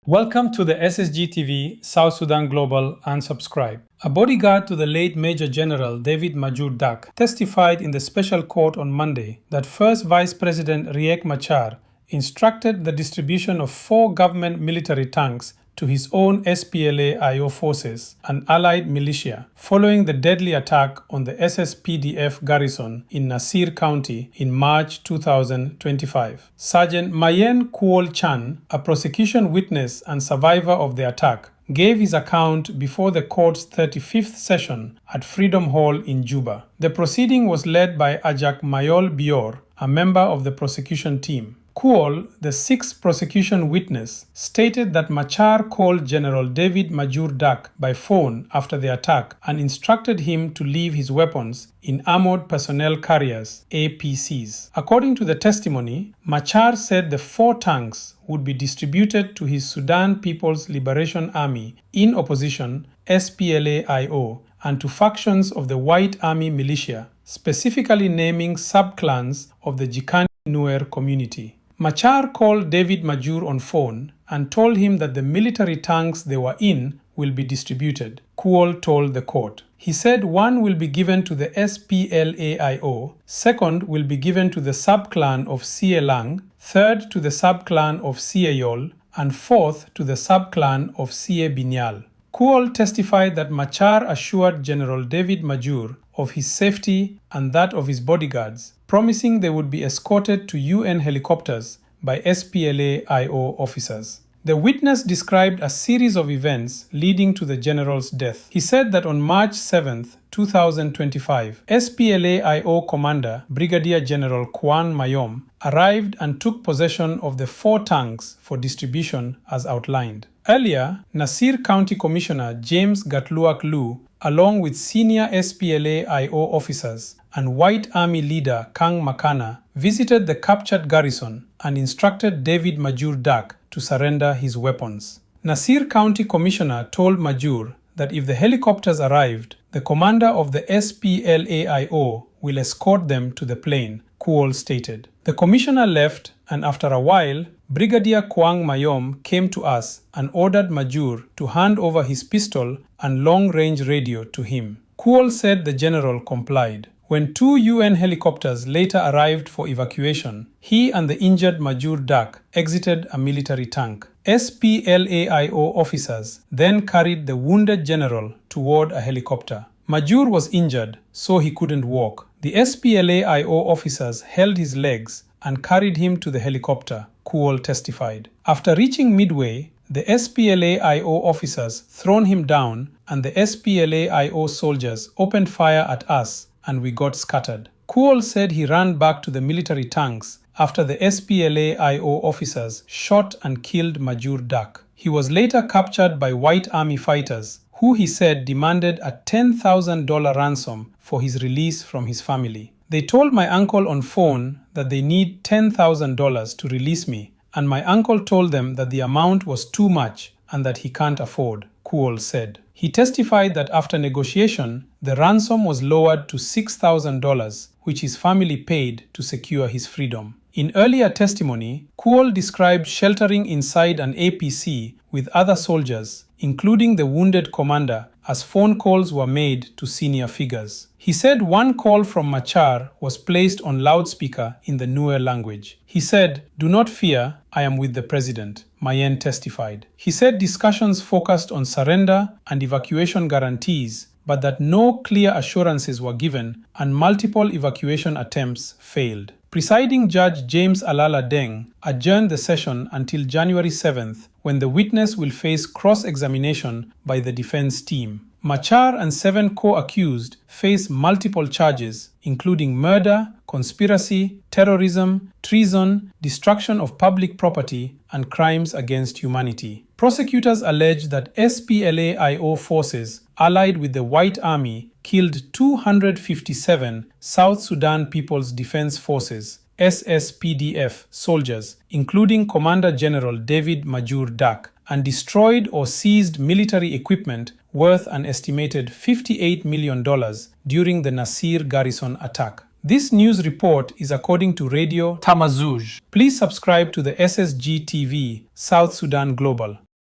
Welcome to the SSGTV South Sudan Global and subscribe. A bodyguard to the late Major General Majur Dak testified in the special court on Monday that first Vice President Riek Machar instructed the distribution of 4 government military tanks to his own SPLA-IO forces and allied militia following the deadly attack on the SSPDF garrison in Nasir County in March 2025. Sergeant Mayen Kuol Chan, a prosecution witness and survivor of the attack, gave his account before the court's 35th session at Freedom Hall in Juba. The proceeding was led by Ajak Mayol Bior, a member of the prosecution team. Kuol, the 6th prosecution witness, stated that Machar called General Majur Dak by phone after the attack and instructed him to leave his weapons in Armored Personnel Carriers (APCs). According to the testimony, Machar said the 4 tanks would be distributed to his Sudan People's Liberation Army in opposition SPLA-IO and to factions of the White Army militia, specifically naming sub-clans of the Jikani Nuer community. Machar called Majur on phone and told him that the military tanks they were in will be distributed, Kuol told the court. He said one will be given to the SPLA-IO, second will be given to the sub-clan of Sielang, third to the sub-clan of Sieyol, and fourth to the sub-clan of Sie Binyal. Kuol testified that Machar assured General Majur of his safety and that of his bodyguards, promising they would be escorted to UN helicopters by SPLA-IO officers. The witness described a series of events leading to the general's death. He said that on March 7, 2025, SPLA-IO commander Brigadier General Kwan Mayom arrived and took possession of the 4 tanks for distribution as outlined. Earlier, Nasir County Commissioner James Gatluak Lu, along with senior SPLA-IO officers and White Army leader Kang Makana, visited the captured garrison and instructed Majur Dak to surrender his weapons. Nasir County Commissioner told Majur that if the helicopters arrived, the commander of the SPLA-IO will escort them to the plane, Kuol stated. The commissioner left, and after a while, Brigadier Kwang Mayom came to us and ordered Majur to hand over his pistol and long-range radio to him. Kuol said the general complied. When 2 UN helicopters later arrived for evacuation, he and the injured Majur Dak exited a military tank. SPLA-IO officers then carried the wounded general toward a helicopter. Majur was injured, so he couldn't walk. The SPLA-IO officers held his legs and carried him to the helicopter, Kuol testified. After reaching Midway, the SPLA-IO officers thrown him down and the SPLA-IO soldiers opened fire at us and we got scattered. Kuol said he ran back to the military tanks after the SPLA-IO officers shot and killed Majur Dak. He was later captured by White Army fighters, who he said demanded a $10,000 ransom for his release from his family. They told my uncle on phone that they need $10,000 to release me, and my uncle told them that the amount was too much and that he can't afford, Kuol said. He testified that after negotiation, the ransom was lowered to $6,000, which his family paid to secure his freedom. In earlier testimony, Kuol described sheltering inside an APC with other soldiers, including the wounded commander, as phone calls were made to senior figures. He said one call from Machar was placed on loudspeaker in the Nuer language. He said, "Do not fear, I am with the president," Mayen testified. He said discussions focused on surrender and evacuation guarantees, but that no clear assurances were given and multiple evacuation attempts failed. Presiding Judge James Alala Deng adjourned the session until January 7th, when the witness will face cross-examination by the defense team. Machar and 7 co-accused face multiple charges, including murder, conspiracy, terrorism, treason, destruction of public property, and crimes against humanity. Prosecutors allege that SPLA-IO forces, allied with the White Army, killed 257 South Sudan People's Defense Forces SSPDF soldiers, including Commander General Majur Dak, and destroyed or seized military equipment worth an estimated $58 million during the Nasir garrison attack. This news report is according to Radio Tamazuj. Please subscribe to the SSGTV South Sudan Global.